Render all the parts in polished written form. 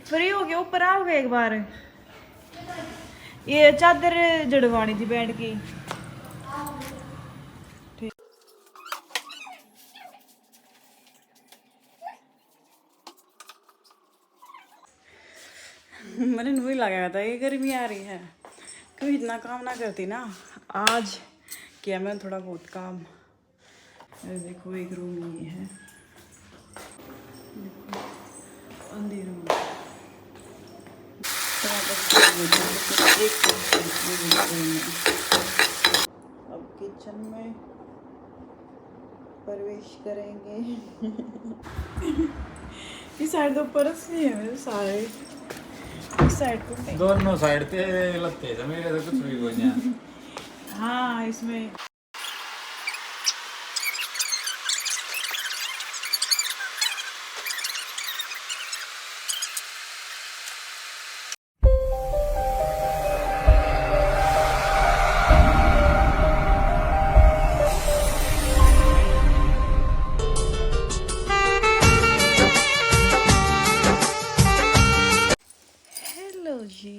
Free हो गया, ऊपर आओगे एक बार? ये चादर जड़वानी थी बेड की। मैंने नहीं लगाया था, ये गर्मी आ रही है क्यों इतना काम ना करती ना। आज किया मैं थोड़ा बहुत काम। देखो एक रूम ये है, अंधेरा रूम। अब किचन में प्रवेश करेंगे। इस साइड तो परस नहीं है मेरे सारे, इस साइड को दोनों साइड ते लगते थे मेरे तो कुछ भी हो जाए। हाँ इसमें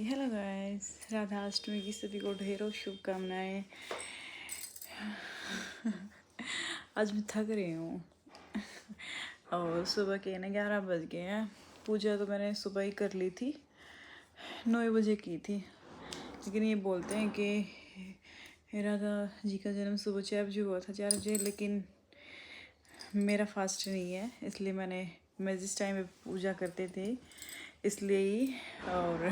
हेलो गाइस, राधाष्टमी की सभी को ढेरों शुभकामनाएं। आज मैं थक रही हूँ और सुबह के ना 11 बज गए हैं। पूजा तो मैंने सुबह ही कर ली थी, 9 बजे की थी। लेकिन ये बोलते हैं कि राधा जी का जन्म सुबह 4 बजे हुआ था, 4 बजे। लेकिन मेरा फास्ट नहीं है, इसलिए मैं जिस टाइम में पूजा करते थे इसलिए ही। और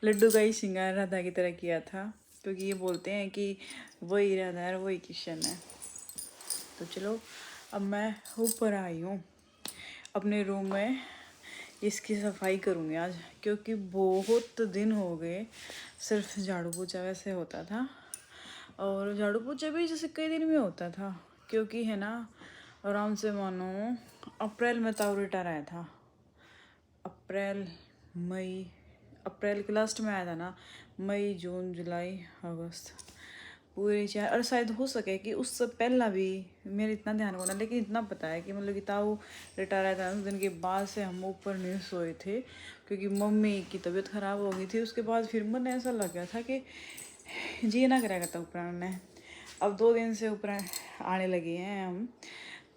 लड्डू का ही श्रृंगार राधा की तरह किया था, क्योंकि ये बोलते हैं कि वही राधा है वही कृष्ण है। तो चलो अब मैं ऊपर आई हूँ अपने रूम में, इसकी सफाई करूँगी आज, क्योंकि बहुत दिन हो गए सिर्फ झाड़ू पोछा वैसे होता था। और झाड़ू पोछा भी जैसे कई दिन में होता था, क्योंकि है ना आराम से मानो अप्रैल में ताऊ रिटायर आया था। अप्रैल के लास्ट में आया था ना, मई जून जुलाई अगस्त पूरे 4। और शायद हो सके कि उससे पहला भी, मेरे इतना ध्यान होना, लेकिन इतना पता है कि मतलब कि ताऊ रिटायर आया था उस दिन के बाद से हम ऊपर नहीं सोए थे, क्योंकि मम्मी की तबीयत ख़राब हो गई थी। उसके बाद फिर मन ऐसा लग गया था कि जी ना करेगा था ऊपर आने। अब 2 दिन से ऊपर आने लगे हैं हम,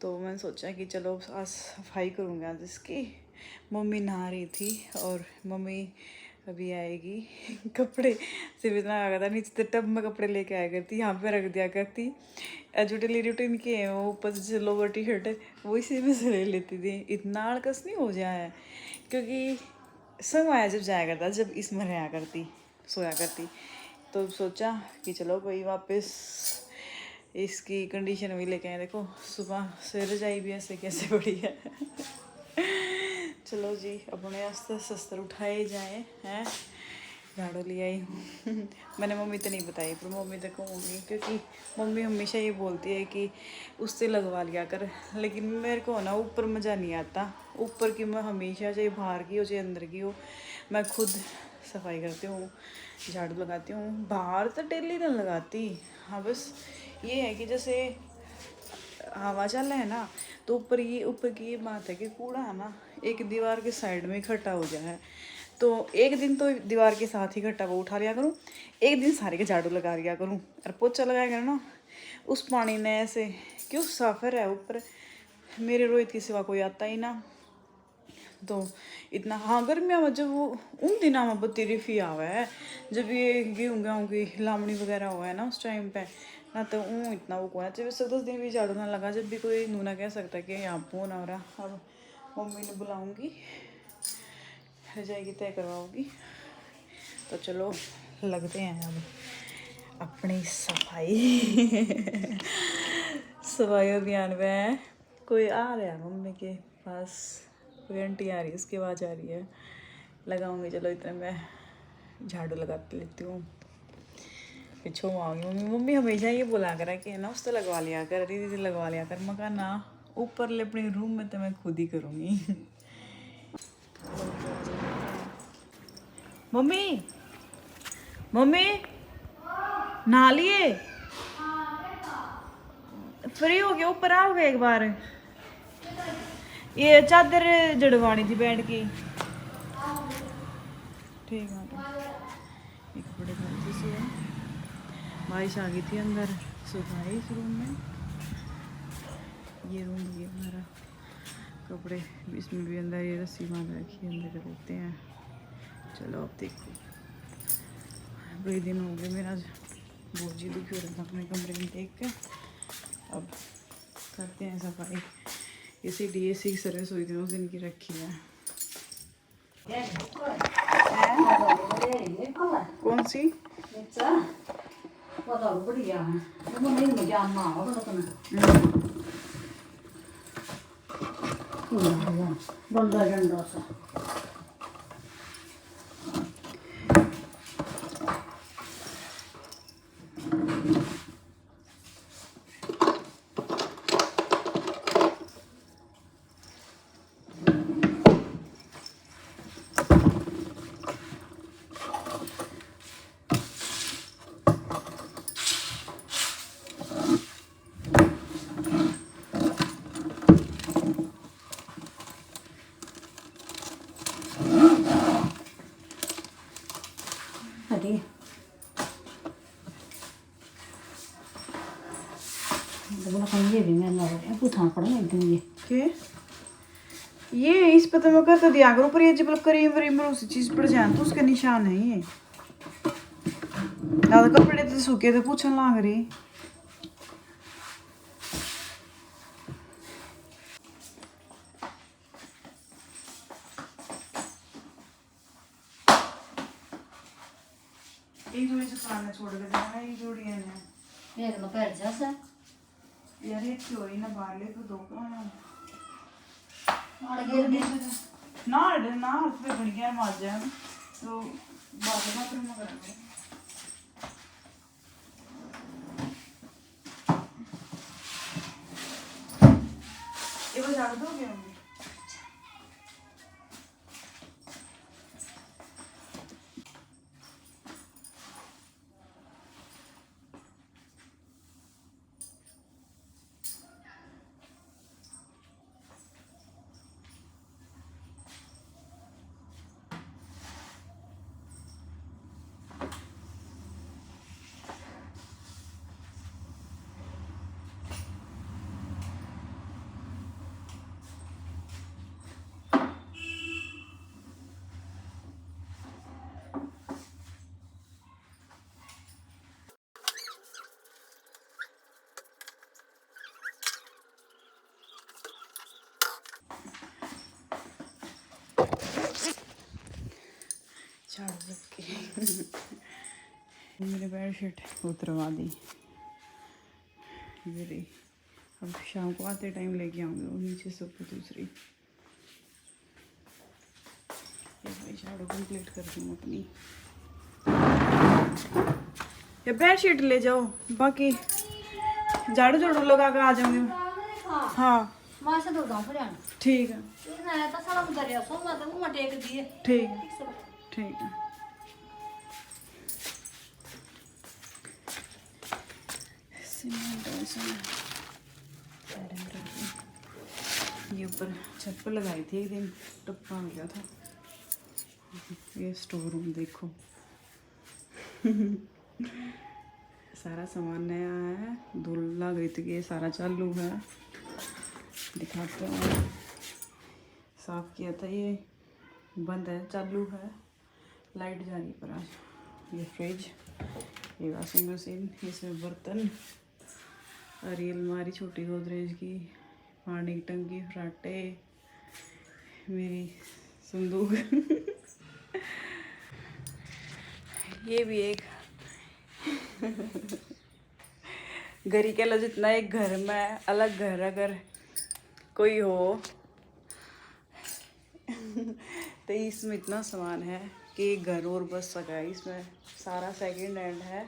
तो मैंने सोचा कि चलो आज सफाई करूँगी आज इसकी। मम्मी नहा रही थी और मम्मी अभी आएगी। कपड़े सिर्फ इतना आ गया था, नीचे टब में कपड़े लेके आया करती, यहाँ पे रख दिया करती। जो डेली रूटीन के हैं वो ऊपर से लोवर टी शर्ट है वो इसी में से ले लेती थी। इतना अड़कस नहीं हो जाए, क्योंकि समय जब जाया करता, जब इसमें रहा करती सोया करती, तो सोचा कि चलो भाई वापस इसकी कंडीशन भी लेके आए। देखो सुबह से रजाई भी ऐसे कैसे पड़ी है। चलो जी अपने आस्ते शस्त्र उठाए जाए हैं। झाड़ू ले आई हूँ। मैंने मम्मी तो नहीं बताई, पर मम्मी तो कहूँगी, क्योंकि मम्मी हमेशा ये बोलती है कि उससे लगवा लिया कर। लेकिन मेरे को ना ऊपर मज़ा नहीं आता। ऊपर की मैं हमेशा, चाहे बाहर की हो चाहे अंदर की हो, मैं खुद सफाई करती हूँ, झाड़ू लगाती हूँ। बाहर तो डेली नहीं लगाती। हाँ बस ये है कि जैसे हवा चल है ना, तो ऊपर की ये बात है कि कूड़ा है ना एक दीवार के साइड में इकट्ठा हो जाए, तो एक दिन तो दीवार के साथ ही इकट्ठा वो उठा लिया करूँ, एक दिन सारे के झाड़ू लगा लिया करूँ। और पोछा लगाया करो ना, उस पानी ने ऐसे क्यों साफर है ऊपर, मेरे रोहित की सिवा कोई आता ही ना। तो इतना हाँ गर्मियों में जब वो उन दिनों में बत्ती आवा है, जब ये गेहूँ की लामड़ी वगैरह हुआ है ना, उस टाइम पे ना, तो इतना वो कौन है। 10 दिन भी झाड़ू ना लगा, जब भी कोई नूना कह सकता है कि यहाँ फोन आ रहा। अब मम्मी ने बुलाऊंगी, रजाई तय करवाऊंगी। तो चलो लगते हैं अब अपनी सफाई अभियान में। कोई आ रहा है मम्मी के पास, कोई आंटी आ रही है, उसकी आवाज़ आ रही है। लगाऊंगी, चलो इतने मैं झाड़ू लगा लेती हूँ, पिछू आऊँगी। मम्मी हमेशा ये बोला करा कि ना उससे लगवा लिया कर, दीदी से लगवा लिया कर। मका ना ऊपर ले अपने रूम में तो मैं खुद ही करूँगी। मम्मी मम्मी नहा लिए? फ्री हो गया, ऊपर आओगे एक बार? ये चादर जड़वानी थी बेड की। ठीक है। ये कपड़े घर से सिए, बारिश आ गई थी अंदर, सुखाए इस रूम में। ये रूम भी हमारा, कपड़े इसमें भी अंदर ये रस्सी बांध रखी है, अंदर रहते हैं। चलो अब देखो, कई दिन हो गए मेरा बहुत जी दुखी हो रहा था अपने कमरे में देख के। अब करते हैं सफाई। इसी डीएससी की सर्विस हुई थी उस दिन की रखी है। कौन सी? डंडा डंडा सा हटी। ये भी मैं पूछना पड़ेगा एकदम के ये इस पे तो मैं करता दिया करो, पर ये जब करीम वरीम उसी चीज पड़ जाए तो उसके निशान है ये। ज्यादा कपड़े तो सूखे थे, पूछन लाग रही। एक जोड़ी से छोड़ के देना, एक जोड़ी है ना एक पैर जैसा यार, एक चोरी ना बाहर ले तो दो और गिर गई ना ना पे घड़ियां मार जाए तो बात ना फिर मैं करेंगे। ये वो झाड़ दोगे मम्मी? झाड़ रख के मेरे बेडशीट उतरवा दी मेरी। अब शाम को आते टाइम लेके आऊँगी वो नीचे से ऊपर दूसरी। एक झाड़ू कंप्लीट कर दूँ अपनी। ये बेडशीट ले जाओ, बाकी झाड़ू झाड़ू लगा कर आ जाऊंगी। हाँ मां से दूर फिर ठीक है, तो सारा दरिया सो मैं तो मुंह टेक दिए ठीक है, ठीक है। ये ऊपर छत पर लगाई थी, एक दिन टप्पा हो गया था। ये स्टोर रूम देखो सारा सामान नया है, धूल लग रही थी कि ये सारा चालू है। दिखाते हैं, साफ किया था, ये बंद है, चालू है, लाइट जा रही पर आज। ये फ्रिज, ये वॉशिंग मशीन, इसमें बर्तन और ये अलमारी छोटी गोदरेज की, पानी की टंकी, फराटे, मेरी संदूक ये भी एक घर ही कह लो, जितना एक घर में अलग घर अगर कोई हो तो इसमें इतना सामान है कि एक घर और बस सका है। इसमें सारा सेकंड हैंड है,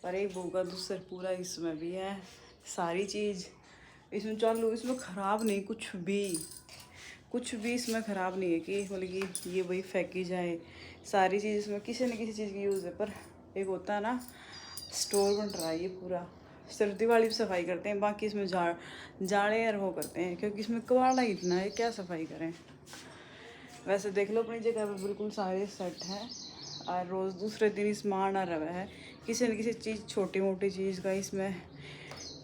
पर एक बहू का दूसरा पूरा इसमें भी है। सारी चीज़ इसमें चालू, इसमें ख़राब नहीं, कुछ भी इसमें ख़राब नहीं है कि मतलब कि ये वही फेंकी जाए। सारी चीज़ इसमें किसी न किसी चीज़ की यूज़ है। पर एक होता है ना, स्टोर बन रहा है ये पूरा। सर्दी वाली भी सफाई करते हैं, बाकी इसमें जाड़े और वो करते हैं, क्योंकि इसमें कबाड़ा इतना है, क्या सफाई करें। वैसे देख लो अपनी जगह पे बिल्कुल सारे सेट हैं, और रोज़ दूसरे दिन इसमें आना रहा है किसी न किसी चीज़, छोटी मोटी चीज़ का इसमें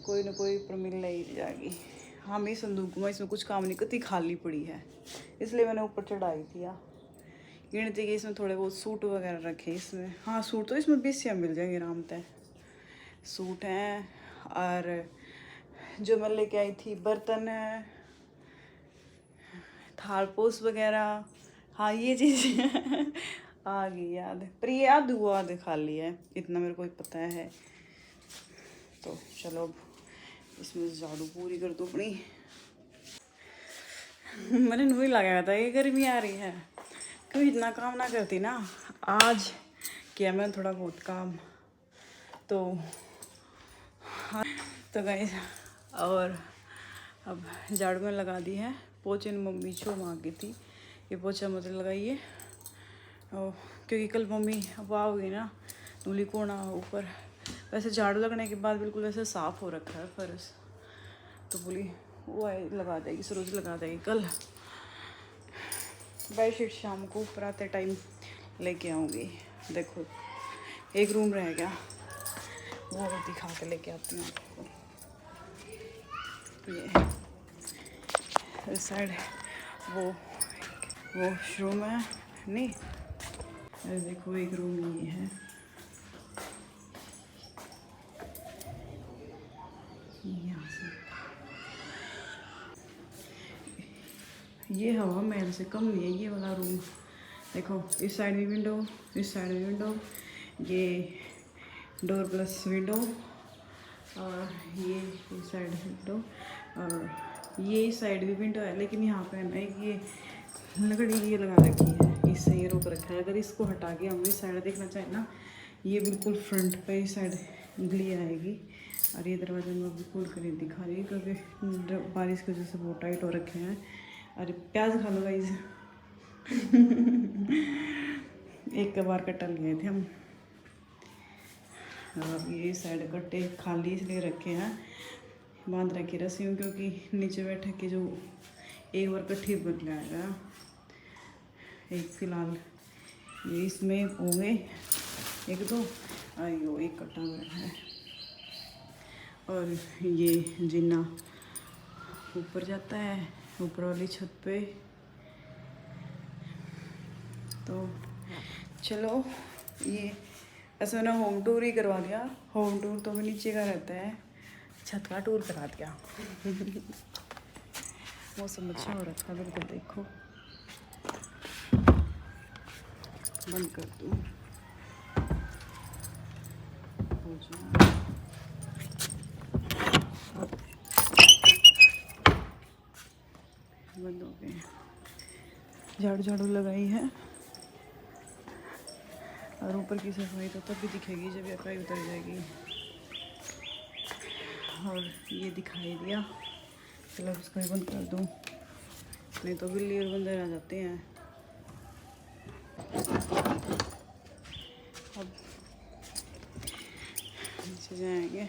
कोई ना कोई पर मिल नहीं जाएगी। हाँ मेरी संदूक में इसमें कुछ काम नहीं करती, खाली पड़ी है, इसलिए मैंने ऊपर चढ़ाई थी। गिनती कि इसमें थोड़े बहुत सूट वगैरह रखे इसमें। हाँ सूट तो इसमें 20 से मिल जाएंगे आराम से, सूट हैं। और जो मैं लेके आई थी बर्तन है, थाल पोस वगैरह, हाँ ये चीज़ आ गई याद, पर ये याद हुआ खाली है, इतना मेरे को पता है। तो चलो अब इसमें झाड़ू पूरी कर दो अपनी। मैंने नहीं लगाया था, ये गर्मी आ रही है क्यों इतना काम ना करती ना। आज किया मैंने थोड़ा बहुत काम, तो हाँ तो गाइस, और अब झाड़ू में लगा दी है। पोछे ने मम्मी छो मांगी थी, ये पोछा मत लगाइए, और क्योंकि कल मम्मी अब आओगी ना, नूली कोना ऊपर। वैसे झाड़ू लगने के बाद बिल्कुल ऐसे साफ़ हो रखा है फर्श, तो बोली वो लगा देगी, सरोज लगा देगी कल। बेडशीट शाम को ऊपर आते टाइम लेके आऊँगी। देखो एक रूम रह गया, वो दिखा के लेके आती हूँ आपको। ये इस साइड वो वॉशरूम है, नहीं अरे देखो एक रूम ये है, यहाँ से ये हवा महल से कम नहीं है ये वाला रूम। देखो इस साइड भी विंडो, इस साइड भी विंडो, ये डोर प्लस विंडो, और ये इस साइड विंडो, और ये इस साइड भी विंडो है। लेकिन यहाँ पे है ना ये लकड़ी ये लगा रखी है, इससे ये रोक रखा है। अगर इसको हटा के हम इस साइड देखना चाहें ना, ये बिल्कुल फ्रंट पे इस साइड गली आएगी। और ये दरवाजा मैं अभी खोल कर नहीं दिखा रही क्योंकि बारिश की वजह से बहुत टाइट हो रखे हैं। अरे प्याज खा लो गाइस एक बार कट्टा लिए थे हम। और ये साइड कट्टे खाली इसलिए रखे हैं, बांध रखे रस्सियों, क्योंकि नीचे बैठे के जो एक बार कट्ठी बन जाएगा। एक फिलहाल ये इसमें होंगे एक दो, आयो एक कट्टा है। और ये जिन्ना ऊपर जाता है, ऊपर वाली छत पे। तो चलो ये ऐसे मैंने होम टूर ही करवा दिया। होम टूर तो भी नीचे का रहता है, छत का टूर करा दिया। मौसम अच्छा हो रखा है बिल्कुल, देखो बंद कर दूँ बंद हो गए। झाड़ू झाड़ू लगाई है, और ऊपर की सफाई तो तब भी दिखेगी जब यकाई उतर जाएगी। और ये दिखाई दिया, चलो इसको ही बंद कर दूँ, नहीं तो बिल्ली और बंदर आ जाते हैं। अब नीचे जाएंगे।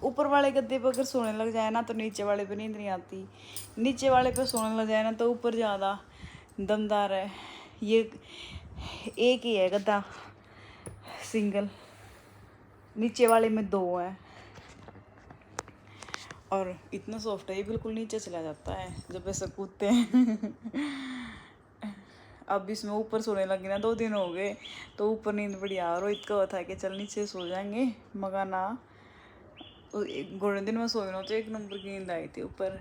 ऊपर वाले गद्दे पर अगर सोने लग जाए ना तो नीचे वाले पे नींद नहीं आती, नीचे वाले पे सोने लग जाए ना तो ऊपर ज़्यादा दमदार है। ये एक ही है गद्दा सिंगल, नीचे वाले में दो है, और इतना सॉफ्ट है ये, बिल्कुल नीचे चला जाता है जब ऐसे कूदते हैं। अब इसमें ऊपर सोने लगी ना, 2 दिन हो गए, तो ऊपर नींद बढ़िया। और रोहित का होता है कि चल नीचे सो जाएंगे, मगर ना गोल्डन दिन में सोए ना तो 1 नंबर की नींद आई थी ऊपर।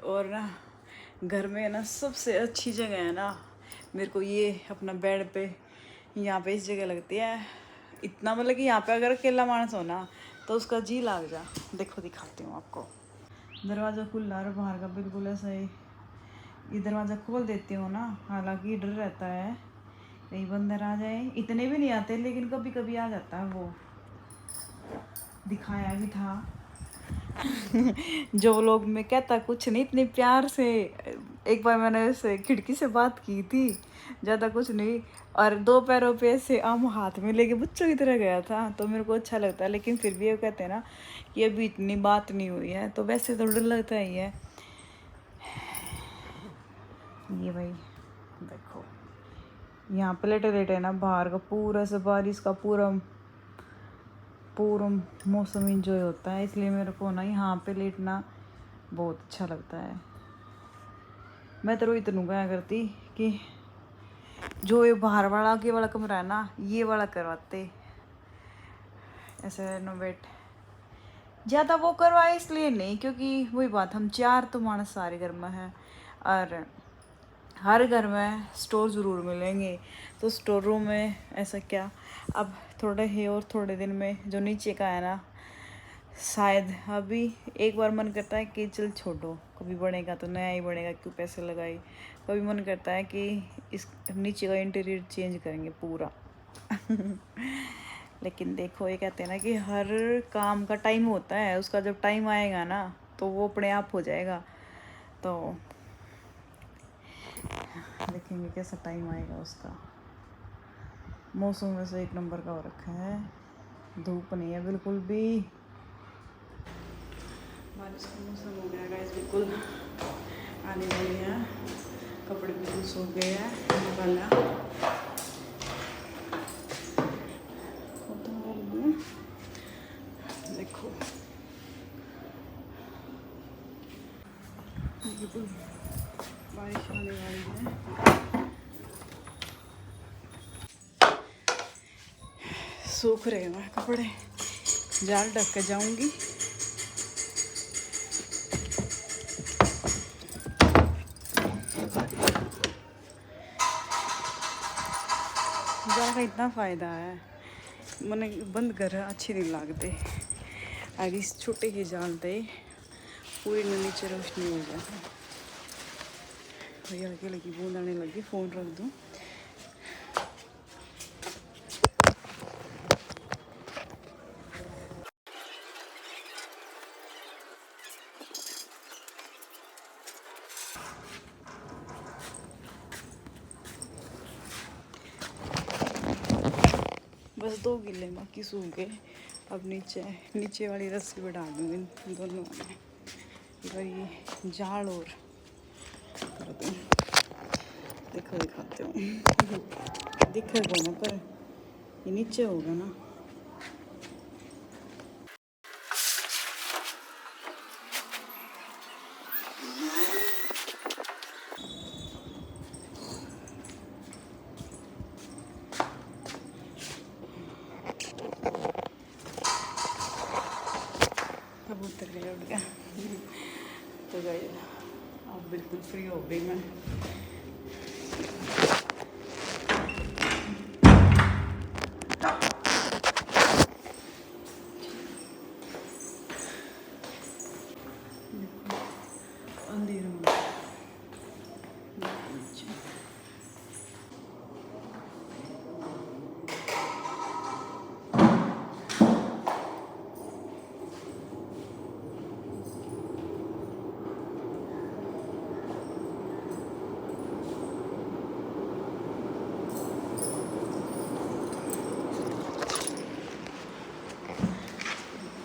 और ना घर में है ना सबसे अच्छी जगह है ना मेरे को ये अपना बेड पे, यहाँ पे इस जगह लगती है। इतना मतलब कि यहाँ पे अगर अकेला मानस हो ना तो उसका जी लाग जा। देखो दिखाती हूँ आपको, दरवाज़ा खुला और बाहर का बिल्कुल ऐसा ही। ये दरवाज़ा खोल देती हूँ ना, हालांकि डर रहता है कहीं बंदर आ जाए, इतने भी नहीं आते लेकिन कभी कभी आ जाता है। वो दिखाया भी था जो लोग में कहता कुछ नहीं, इतने प्यार से। एक बार मैंने ऐसे खिड़की से बात की थी, ज़्यादा कुछ नहीं, और दो पैरों पे ऐसे आम हाथ में लेके बच्चों की तरह गया था, तो मेरे को अच्छा लगता है। लेकिन फिर भी वो कहते हैं ना कि अभी इतनी बात नहीं हुई है, तो वैसे तो डर लगता ही है। ये भाई देखो, यहाँ पे लेटे लेटे ना बाहर का पूरा से बारिश का पूरा पूरा मौसम इंजॉय होता है, इसलिए मेरे को ना यहाँ पे लेटना बहुत अच्छा लगता है। मैं तो रोहित नू क्या करती कि जो ये बाहर वाला आगे वाला कमरा है ना, ये वाला करवाते ऐसे रेनोवेट। ज़्यादा वो करवाए इसलिए नहीं, क्योंकि वही बात, हम 4 तो मानस सारे घर में हैं, और हर घर में स्टोर ज़रूर मिलेंगे। तो स्टोर रूम में ऐसा क्या, अब थोड़े ही और थोड़े दिन में जो नीचे का है ना, शायद अभी एक बार मन करता है कि चल छोड़ो, कभी बनेगा तो नया ही बनेगा, क्यों पैसे लगाए। कभी मन करता है कि इस नीचे का इंटीरियर चेंज करेंगे पूरा। लेकिन देखो, ये कहते हैं ना कि हर काम का टाइम होता है, उसका जब टाइम आएगा ना तो वो अपने आप हो जाएगा। तो देखेंगे कैसा टाइम आएगा उसका। मौसम वैसे एक नंबर का हो रखा है, धूप नहीं है बिल्कुल भी। बारिश का मौसम हो गया गाइस, बिल्कुल आने वाली है। कपड़े बिल्कुल सूख गए हैं, निकाला देखो, बिल्कुल बारिश आने वाली है। सूख रहे हैं कपड़े, जाल ढक के जाऊंगी। जाल का इतना फ़ायदा है, मैंने बंद कर अच्छी नहीं लगते। अगर इस छोटे के जाल दे पूरी नीचे रोशनी हो जाए। भैया हल्की लगी बूंद आने लगी, फ़ोन रख दूँ। बस 2 गिल्ले बाकी सूख गए। अब नीचे वाली रस्सी बढ़ा दूँगी इन दोनों में, इधर ये जाल और कर दूँ। देखो दिखाते हूँ। दिखेगा ना, पर ये नीचे होगा ना। कबूतर गया उड़ गया। तो गए, अब बिल्कुल फ्री हो गई मैं। अंधेरा हो गया।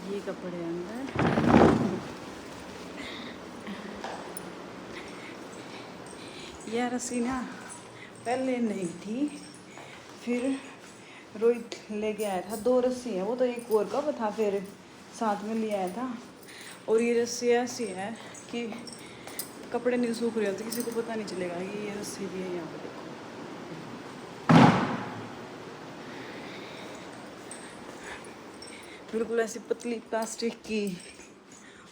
ये कपड़े अंदर, यह रस्सी ना पहले नहीं थी, फिर रोहित लेके आया था। 2 रस्सी है, वो तो एक और का था, फिर साथ में ले आया था। और ये रस्सी ऐसी है कि कपड़े नहीं सूख रहे होते, किसी को पता नहीं चलेगा कि ये रस्सी भी है। यहाँ पे देखो, बिल्कुल ऐसी पतली प्लास्टिक की।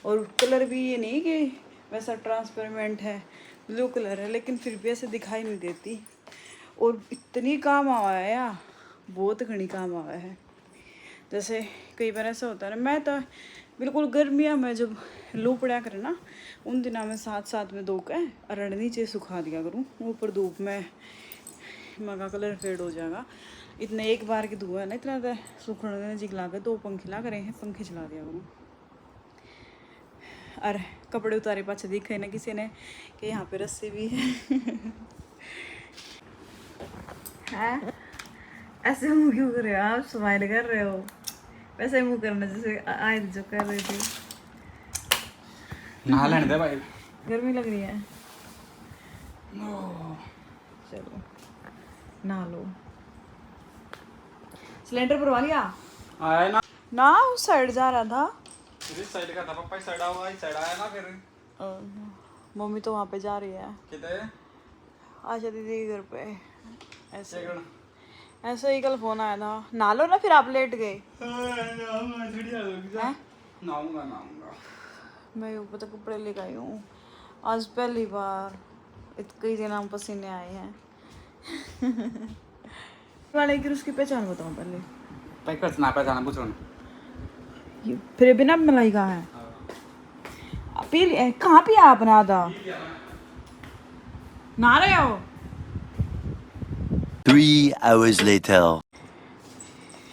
और कलर भी ये नहीं कि वैसा ट्रांसपेरेंट है, ब्लू कलर है, लेकिन फिर भी ऐसे दिखाई नहीं देती। और इतनी काम आवा है यार, बहुत घनी काम आवा है। जैसे कई बार ऐसा होता है ना, मैं तो बिल्कुल गर्मियाँ में जब लू पड़ा करे ना, उन दिनों में साथ में धो के और नीचे सुखा दिया करूँ। ऊपर धूप में मगा कलर फेड हो जाएगा। इतने एक बार की धुआं है ना, इतना तो सूखने नजीक ला के 2 पंखे ला करे हैं, पंखे चला दिया करूँ। और कपड़े उतारे पाछे दिखे ना किसी ने कि यहाँ पे रस्सी भी है। हैं? ऐसे मुंह क्यों कर रहे हो आप? स्माइल कर रहे हो, वैसे मुंह करना जैसे आए जो कर रहे थे। नहा लेने दे भाई। गर्मी लग रही है, चलो नहा लो। सिलेंडर भरवा लिया? आया ना, ना उस साइड जा रहा था। इस साइड का था पापा, इस साइड आओ, इस साइड आया ना फिर। मम्मी तो वहाँ पे जा रही है, किधर? आशा दीदी के घर पे। ऐसे चेक करना। ऐसे ही कल फोन आया था। नहा लो ना, फिर आप लेट गए। हैं? नहाऊंगा। मैं ऊपर तक कपड़े लेकर आई हूँ आज पहली बार। कई दिन हम पसीने आए हैं। वाले की उसकी पहचान बताओ पहले। पैकेट ना पहचाना पूछो ना। ये फिर बिना मलाई का है। पी कहाँ पिया आपने आधा? नहा रहे हो? 3 hours later.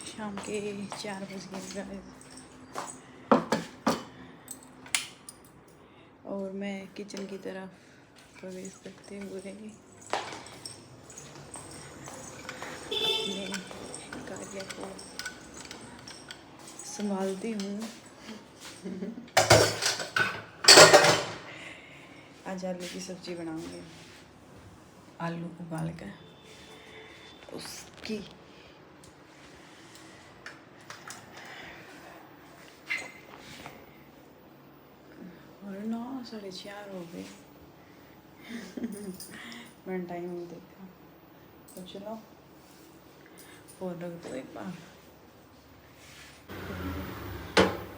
शाम के 4 बज गए और मैं किचन की तरफ प्रवेश करते हुए अपने कार्य को संभालती हूँ। आज आलू की सब्जी बनाऊंगी, आलू उबाल कर उसकी और 9:30 हो गए। मैंने टाइम नहीं देखा, तो चलो फोन रख दो एक बार।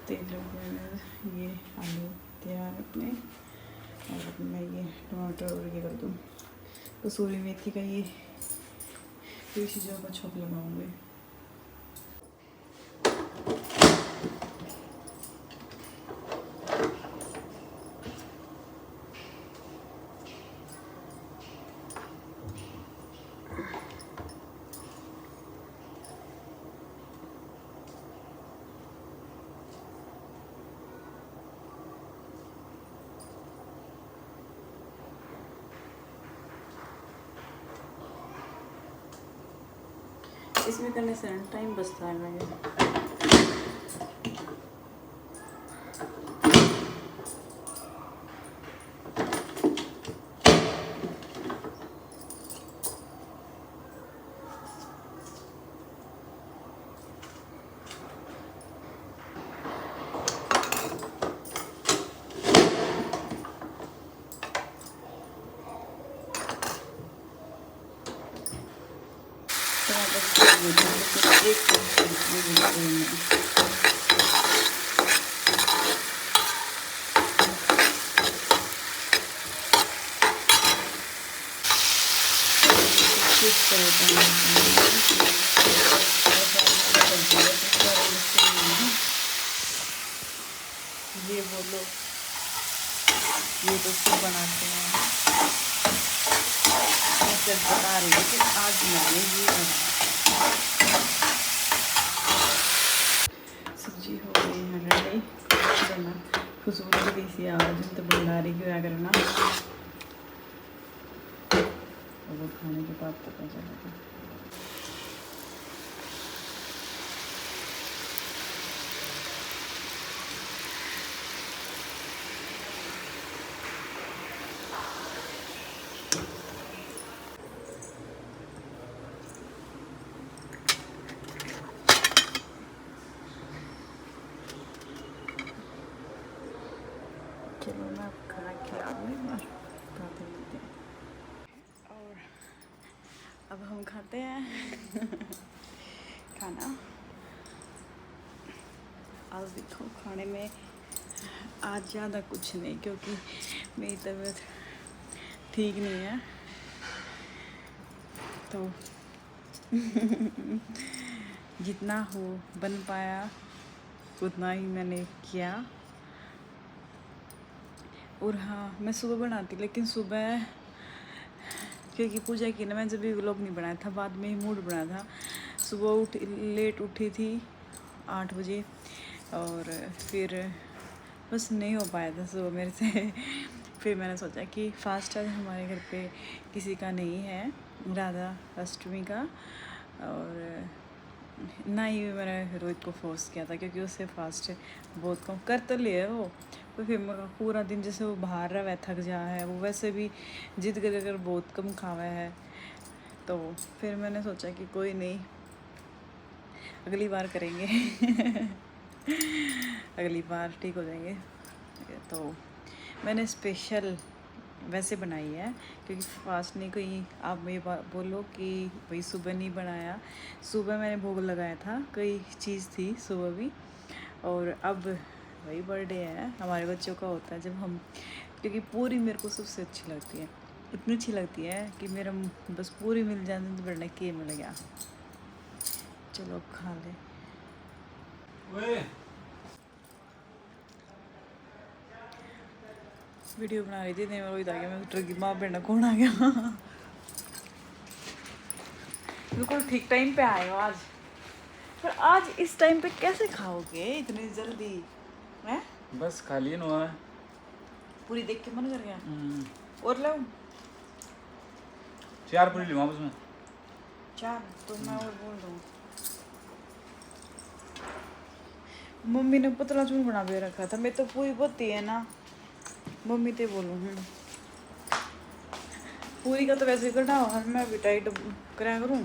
देख लो ये आलू तैयार अपने, और अब मैं ये टमाटर और ये कर दूँ कसूरी मेथी का ये फिर चीज़ों का छोंक लगाऊंगी। इसमें करने से टाइम बचता है मेरे। ये बोलो, ये तो सब बनाते हैं। मैं सिर्फ बता रही हूँ कि आज मैंने ये बनाया। सब्जी हो गई है रेडी, बना खुशबू की सी आवाज़ तो भंडारी की क्या करना, और वो खाने के बाद पता चलेगा। चलो मैं अब खाना खिला दूँ और खाते मिलते हैं। और अब हम खाते हैं खाना। आज देखो खाने में आज ज़्यादा कुछ नहीं, क्योंकि मेरी तबीयत ठीक नहीं है, तो जितना हो बन पाया उतना ही मैंने किया। और हाँ, मैं सुबह बनाती, लेकिन सुबह क्योंकि पूजा की ना, मैं जब भी व्लॉग नहीं बनाया था, बाद में ही मूड बना था। सुबह लेट उठी थी 8 बजे, और फिर बस नहीं हो पाया था सुबह मेरे से। फिर मैंने सोचा कि फास्ट आज हमारे घर पे किसी का नहीं है राधा अष्टमी का, और ना ही मैंने रोहित को फोर्स किया था क्योंकि उससे फास्ट बहुत कम कर तो लिए वो। तो फिर मैं पूरा दिन जैसे वो बाहर रहा है थक जा है, वो वैसे भी जिद कर बहुत कम खावा है। तो फिर मैंने सोचा कि कोई नहीं, अगली बार करेंगे अगली बार ठीक हो जाएंगे। तो मैंने स्पेशल वैसे बनाई है क्योंकि फास्ट नहीं कोई आप ये बोलो कि भाई सुबह नहीं बनाया। सुबह मैंने भोग लगाया था, कोई चीज़ थी सुबह भी, और अब वही बर्थडे है हमारे बच्चों का होता है जब हम, क्योंकि पूरी मेरे को सबसे अच्छी लगती है, इतनी अच्छी लगती है कि मेरा बस पूरी मिल जाने तो बढ़ने के मिल गया। चलो अब खा ले। ओए वीडियो बना रही थी नहीं, मैं वही था कि मैं ट्रकी माँ बेटा कौन आ गया बिल्कुल ठीक टाइम पे आए हो आज। पर आज इस टाइम पे कैसे खाओगे इतनी जल्दी हैं? बस खाली न हुआ है। पूरी देख के मन कर गया। और लो 4 पूरी लूँगा उसमें। 4 तो मैं और बोल दूँ। मम्मी ने पतला चून बना के रखा था, मैं तो पूरी होती है ना मम्मी ते बोलूँ। पूरी का तो वैसे ही करना और मैं भी टाइट कराया करूँ,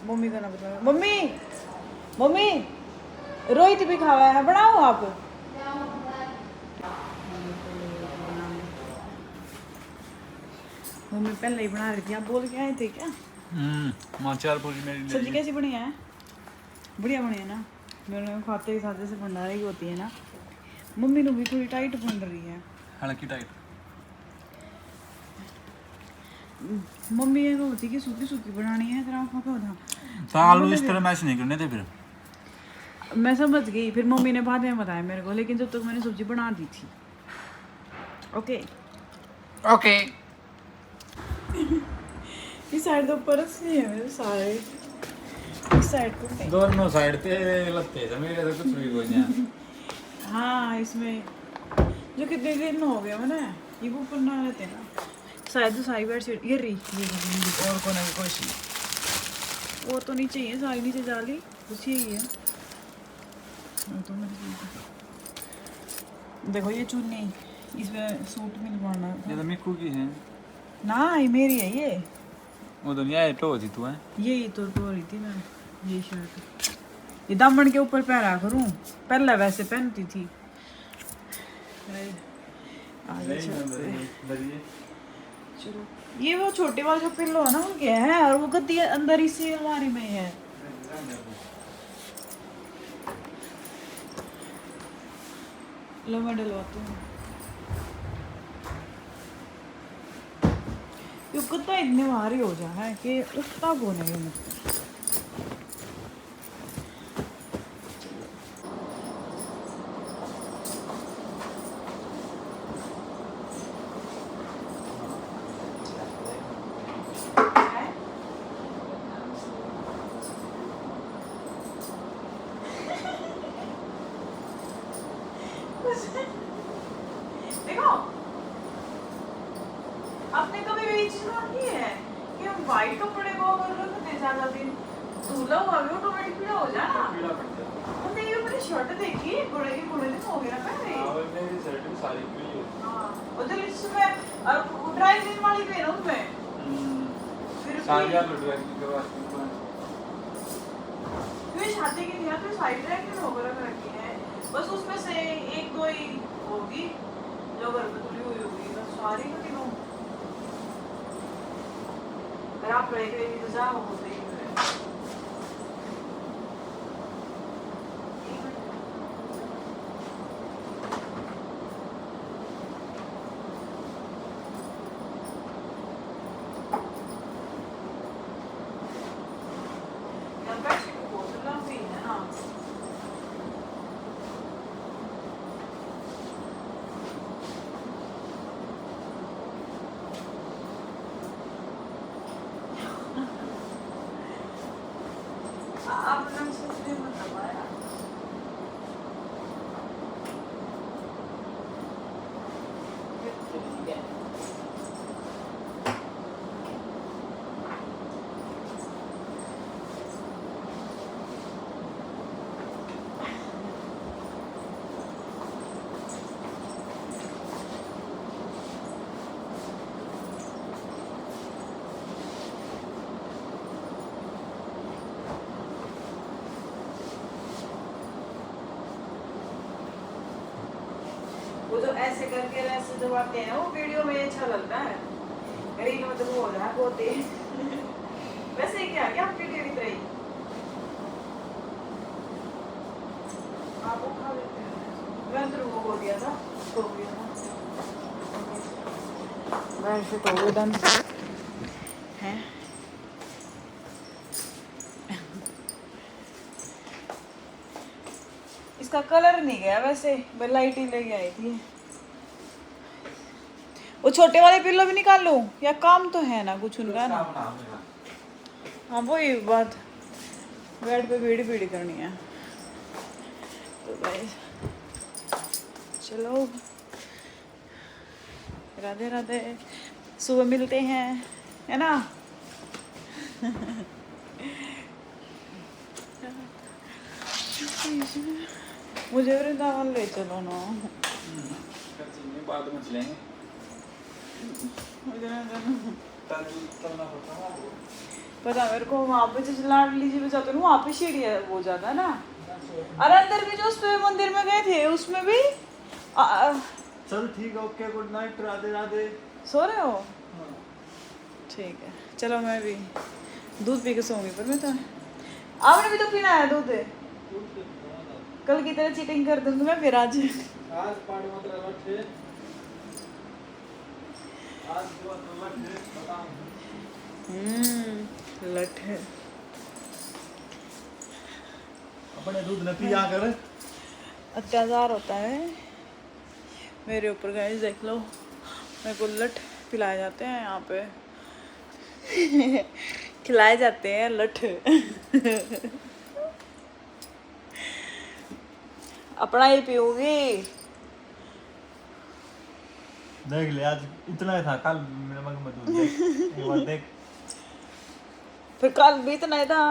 मम्मी का ना बता। मम्मी मम्मी रोहित भी खावा है, बनाओ आप। मम्मी पहले ही बना रही थी, आप बोल के आए थे क्या? माँ 4 पूरी मेरी सब्जी कैसी बनी है? बढ़िया बनी है ना? मेरे खाते के साथ जैसे भंडारे की होती है ना। मम्मी ने भी थोड़ी टाइट बन रही है। हल्की टाइट। मम्मी ये होती कि सूखी सूखी बनानी है, तेरा आँखों का था। तो आलू इस तरह मैश नहीं करने थे फिर। मैं समझ गई, फिर मम्मी ने बाद में बताया मेरे को, लेकिन जब तक मैंने सब्जी बना दी थी। Okay okay. इस साइड तो परस नहीं है मेरे सारे, इस साइड को नहीं। दोनों साइड पे लगते हैं मेरे तो कुछ भी कोई नहीं। हाँ इसमें जो कितने दिन हो गया मैंने ये वो ऊपर ना रहते ना शायद सारी बेड शीट ये रही ये और कोने की कोई चीज वो तो नहीं चाहिए, सारी नीचे जाली कुछ यही है। तो देखो ये चुन्नी इसमें सूट मिलवाना ये तो मिक्कू की है ना, ये मेरी है ये। वो दुनिया है तो होती तू है। ये तो रही थी मैं, ये शर्ट ये दामन के ऊपर पहना करूं, पहले वैसे पहनती थी। चलो ये वो छोटे वाले जो पिल्लो है ना उनके हैं, और वो गद्दी अंदर इसी अलमारी में है। लो मैं डलवाती हूँ। ये गद्दा इतने भारी हो जा है कि उठता को नहीं मुझसे। देखो आपने कभी भी ये चीज की है कि हम व्हाइट कपड़े को अगर रखते ज्यादा दिन धुला हुआ भी ऑटोमेटिक पीला हो जाना। हमने ये अपनी शर्ट देखी बड़े दिन हो गया ना पहले। हां मेरी शर्ट भी सारी पीली है। हां और जो इसमें और ड्राई क्लीन वाली पहनो उसमें फिर सारी यार ड्राई क्लीन करवा ये शादी की थी ना तो साइड ड्राई क्लीन होकर रखी है, बस उसमें से एक दो ही होगी जो घर पे धुली हुई होगी, बस सारी को तीनों अगर आप रहेंगे तो जाओ होते ही वो जो ऐसे करके ऐसे जब आते हैं वो वीडियो में अच्छा लगता है, रील में तो वो हो रहा है होते वैसे ही क्या आपकी टेढ़ी तरह आप वो खा लेते हैं। मैं तो वो हो दिया था तो गया था वैसे तो वो डन है। इसका कलर नहीं गया वैसे, मैं लाइट ही लेके आई थी। वो छोटे वाले पिल्लो भी निकाल लूं या काम तो है ना कुछ उनका ना। हाँ वही बात, बेड पे भीड़ भीड़ करनी है तो भाई चलो राधे राधे, सुबह मिलते हैं है ना। मुझे वृंदावन ले चलो ना। बाद में चलेंगे। पता मेरे को वहाँ पे जैसे लाडली जी पे जाते हैं वहाँ पे सीढ़ी हो जाता है ना। और अंदर भी जो उस पे मंदिर में गए थे उसमें भी चल ठीक है, okay, good night, Radhe Radhe. सो रहे हो? ठीक है चलो, मैं भी दूध पी के सोऊंगी। पर मैं तो आपने भी तो पीना है दूध, कल की तरह चीटिंग कर दूंगी मैं फिर आज पाड़ी मत रखे, आज बताऊं लठ है अपने दूध न पिया कर। अत्याचार होता है मेरे ऊपर गाइस, देख लो मेरे को लठ पिलाए जाते हैं यहाँ पे खिलाए जाते हैं लठ अपना ही पीऊंगी। देख ले आज इतना ही था, कल मेरे मग में दूध देख एक बार देख। फिर कल भी इतना ही था।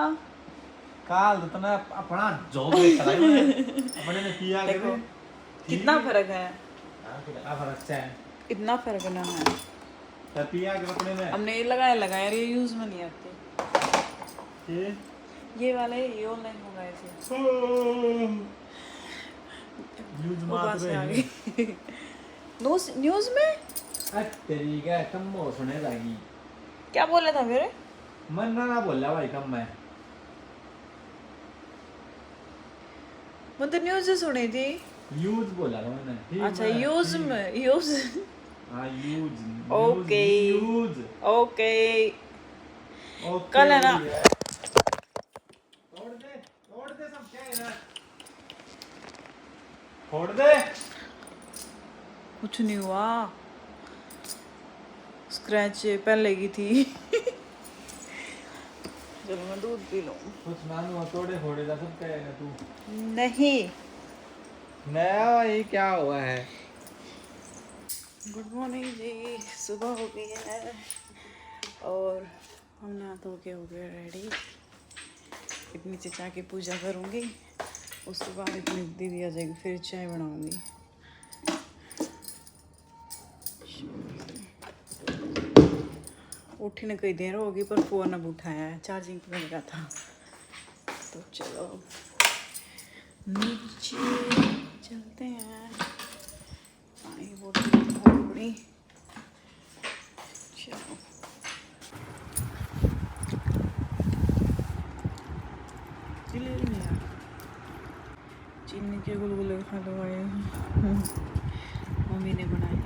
काल इतना अपना जॉब ले चला अपने ने पिया देखो करे कितना फर्क है, कितना फर्क है, इतना फर्क ना है। तब पिया के अपने में हमने ये लगाया ये यूज में नहीं आते, ये वाले ये ऑनलाइन मंगाए थे। न्यूज़ वो मार बात से आ रहे गई न्यूज में तेरी क्या कम हो सुने लगी। क्या बोला था मेरे? मन ना बोला भाई कम मैं तो न्यूज सुनी थी। यूज बोला था मैंने। अच्छा यूज में यूज हाँ use okay use okay okay कल है ना। छोड़ दे सब क्या है ना, छोड़ दे। कुछ नहीं हुआ, स्क्रैच पहले की थी चलो मैं दूध पी लूं। कुछ मानो तोड़े फोड़े जा सब क्या है ना तू। नहीं नया ये क्या हुआ है। गुड मॉर्निंग जी, सुबह हो गई है और हम नहा धो के हो गए रेडी। इतनी चिचा की पूजा करूँगी, उसके बाद इतनी दीदी आ जाएगी फिर चाय बनाऊँगी। उठी ने कई देर होगी पर फ़ोन अब उठाया है, चार्जिंग पे लगा था। तो चलो नीचे चलते हैं, पानी बोतल बड़ी। चलो चीनी के गुलगुले खा लो आए मम्मी ने बनाए।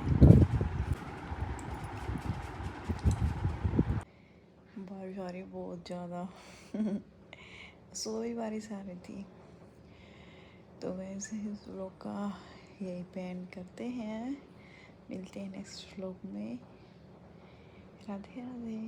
बारिश आ रही बहुत ज़्यादा सुबह भी बारिश आ रही थी। तो वैसे इस व्लॉग का यही पेंड करते हैं, मिलते हैं नेक्स्ट व्लॉग में। राधे राधे।